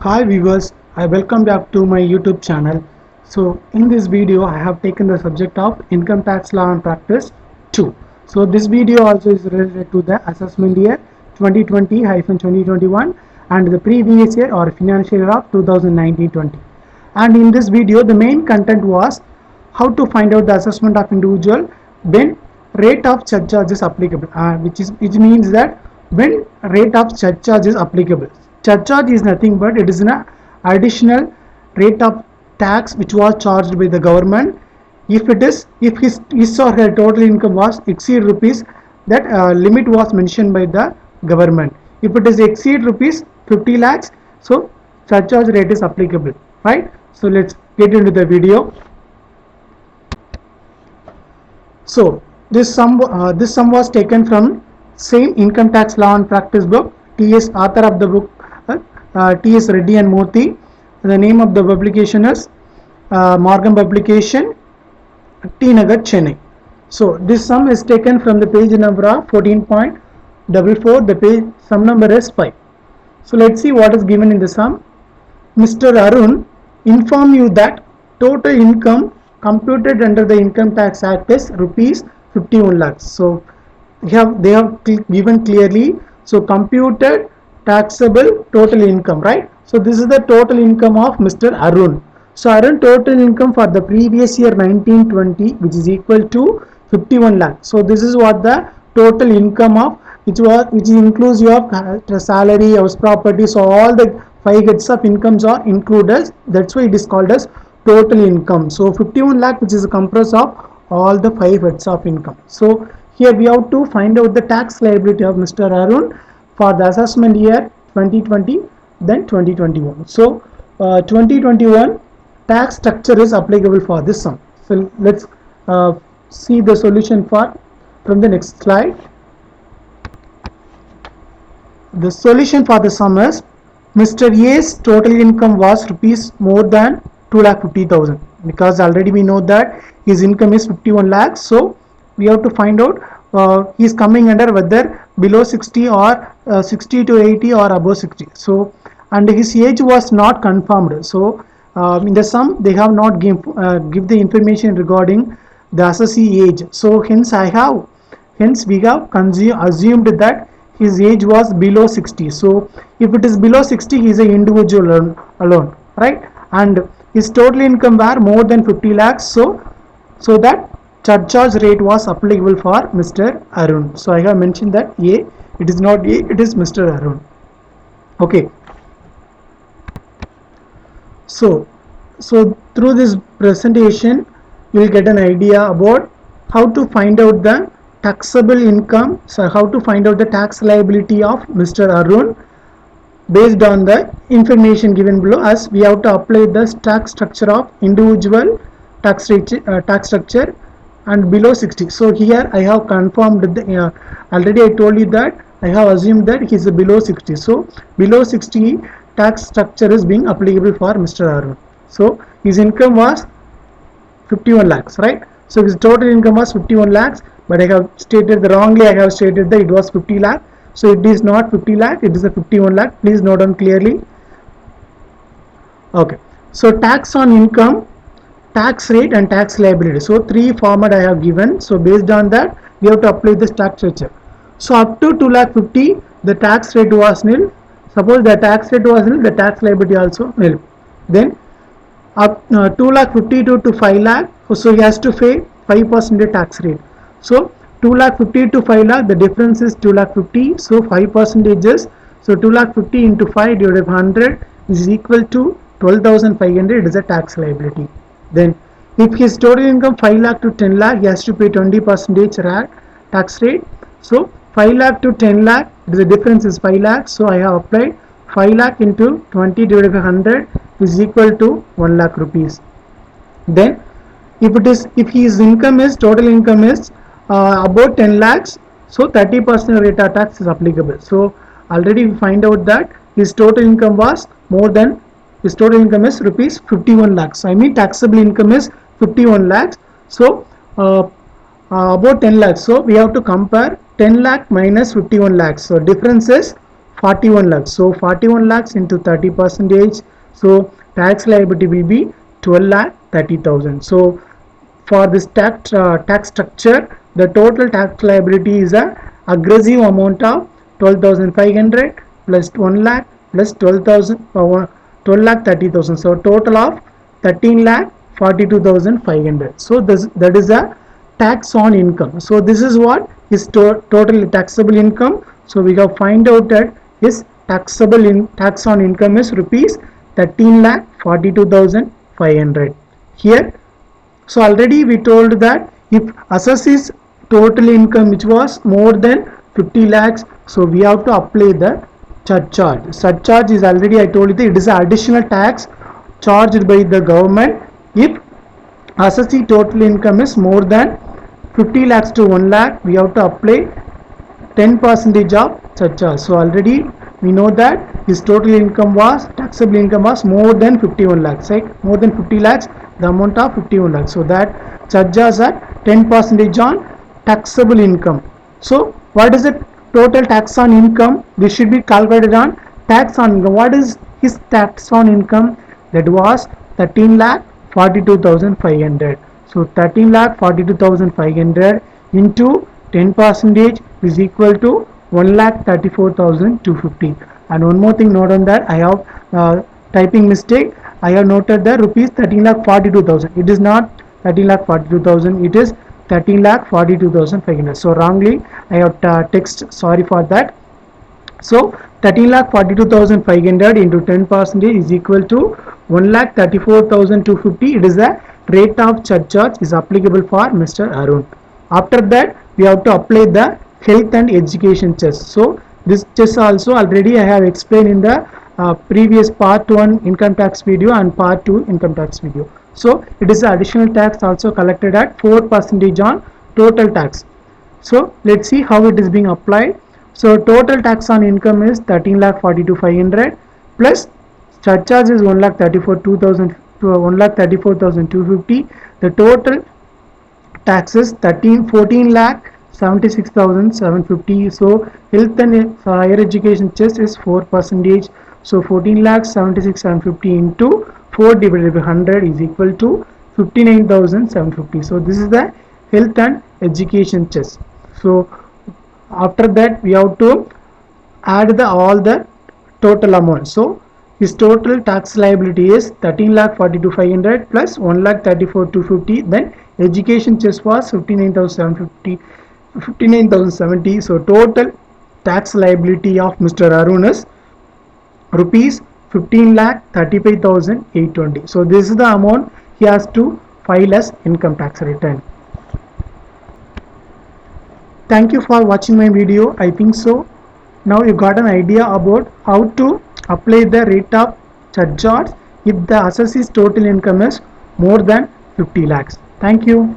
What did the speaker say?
Hi viewers, I welcome back to my YouTube channel. So in this video I have taken the subject of income tax law and practice 2. So this video also is related to the assessment year 2020-2021 and the previous year or financial year of 2019-20. And in this video the main content was how to find out the assessment of individual when rate of surcharge is applicable, which means that when rate of surcharge is applicable. Surcharge is nothing but it is an additional rate of tax which was charged by the government. If his or her total income was exceed rupees, that limit was mentioned by the government. If it is exceed rupees 50 lakhs, so surcharge rate is applicable, right? So let's get into the video. So this sum was taken from same income tax law and practice book. T.S. author of the book T.S. Reddy and Murthy. The name of the publication is Morgan Publication, T. Nagar, Chennai. So this sum is taken from the page number of 14.44. The page sum number is 5. So let's see what is given in the sum. Mr. Arun inform you that total income computed under the Income Tax Act is rupees 51 lakhs. So they have given clearly. So computed taxable total income, right? So this is the total income of Mr. Arun. So Arun total income for the previous year 1920, which is equal to 51 lakhs. So this is what the total income of which is inclusive of salary, house property. So all the 5 heads of incomes are included. That's why it is called as total income. So 51 lakh which is composed of all the 5 heads of income. So here we have to find out the tax liability of Mr. Arun for the assessment year 2020 then 2021. So 2021 tax structure is applicable for this sum. So let's see the solution from the next slide. The solution for the sum is Mr. A's total income was rupees more than 2,50,000, because already we know that his income is 51 lakhs. So we have to find out he is coming under whether below 60 or 60 to 80 or above 60. So and his age was not confirmed. So in the sum they have not give the information regarding the assessee age. So hence we have assumed that his age was below 60. So if it is below 60, he is an individual alone, right? And his total income were more than 50 lakhs. So that surcharge rate was applicable for Mr. Arun. So I have mentioned that A, it is not A, it is Mr. Arun. Okay. So through this presentation, you will get an idea about how to find out the taxable income. So how to find out the tax liability of Mr. Arun based on the information given below, as we have to apply the tax structure of individual tax structure and below 60. So here I have confirmed the already I told you that I have assumed that he is below 60. So below 60 tax structure is being applicable for Mr. Arun. So his income was 51 lakhs, right? So his total income was 51 lakhs, but I have stated wrongly. I have stated that it was 50 lakh. So it is not 50 lakh, it is a 51 lakh. Please note down clearly. Okay. So tax on income, tax rate and tax liability. So 3 format I have given. So based on that, we have to apply this tax structure. So up to 2,50,000, the tax rate was nil. Suppose the tax rate was nil, the tax liability also nil. Then up 2,52,000 to 5 lakh, so he has to pay 5% tax rate. So 2,50,000 to 5 lakh, the difference is 2,50,000. So 5% is, so 2,50,000 into 5 divided by 100 is equal to 12,500. It is a tax liability. Then if his total income 5 lakh to 10 lakh, he has to pay 20% tax rate. So 5 lakh to 10 lakh, the difference is 5 lakh. So I have applied 5 lakh into 20 divided by 100 is equal to 1 lakh rupees. Then if his income is total income is about 10 lakhs, so 30% rate of tax is applicable. So already we find out that his total income was more than, his total income is rupees 51 lakhs. I mean taxable income is 51 lakhs. So about 10 lakhs. So we have to compare 10 lakh minus 51 lakhs. So difference is 41 lakhs. So 41 lakhs into 30 percentage. So tax liability will be 12 lakh 30,000. So for this tax structure, the total tax liability is a aggressive amount of 12,500 plus 1 lakh plus 12,000 12 lakh 30,000. So total of 13 lakh 42,500. So that is a tax on income. So this is what is total taxable income. So we have find out that his tax on income is rupees 13 lakh 42,500 here. So already we told that if assesses total income which was more than 50 lakhs, so we have to apply the surcharge. Surcharge is already I told you it is an additional tax charged by the government if assessee total income is more than 50 lakhs to 1 lakh. We have to apply 10% of surcharge. So already we know that his total income was taxable income was more than 51 lakhs, right? More than 50 lakhs, the amount of 51 lakhs. So that charges at 10% on taxable income. So what is the total tax on income? This should be calculated on tax on income. What is his tax on income? That was 13 lakh 42,500. So 13 lakh 42,500 into 10% is equal to 1,34,250. And one more thing note on that, I have typing mistake. I have noted the rupees 13,42,000. It is not 13,42,000. It is 13,42,500. So wrongly I have text. Sorry for that. So 13,42,500 into 10% is equal to 1,34,250. It is the rate of surcharge is applicable for Mr. Arun. After that, we have to apply the health and education cess. So this cess also already I have explained in the previous part 1 income tax video and part 2 income tax video. So it is additional tax also collected at 4% on total tax. So let's see how it is being applied. So total tax on income is 13,42,500 plus surcharge is 1,34,250. The total tax is 14,76,750. So health and higher education cess is 4%. So 14,76,750 into 4 divided by 100 is equal to 59,750. So this is the health and education cess. So after that we have to add all the total amount. So his total tax liability is 13,42,500 plus 1,34,250. Then education cess was 59,070. So total tax liability of Mr. Arun is rupees 15,35,820. So this is the amount he has to file as income tax return. Thank you for watching my video. I think so now you got an idea about how to apply the rate of surcharge if the assessee's total income is more than 50 lakhs. Thank you.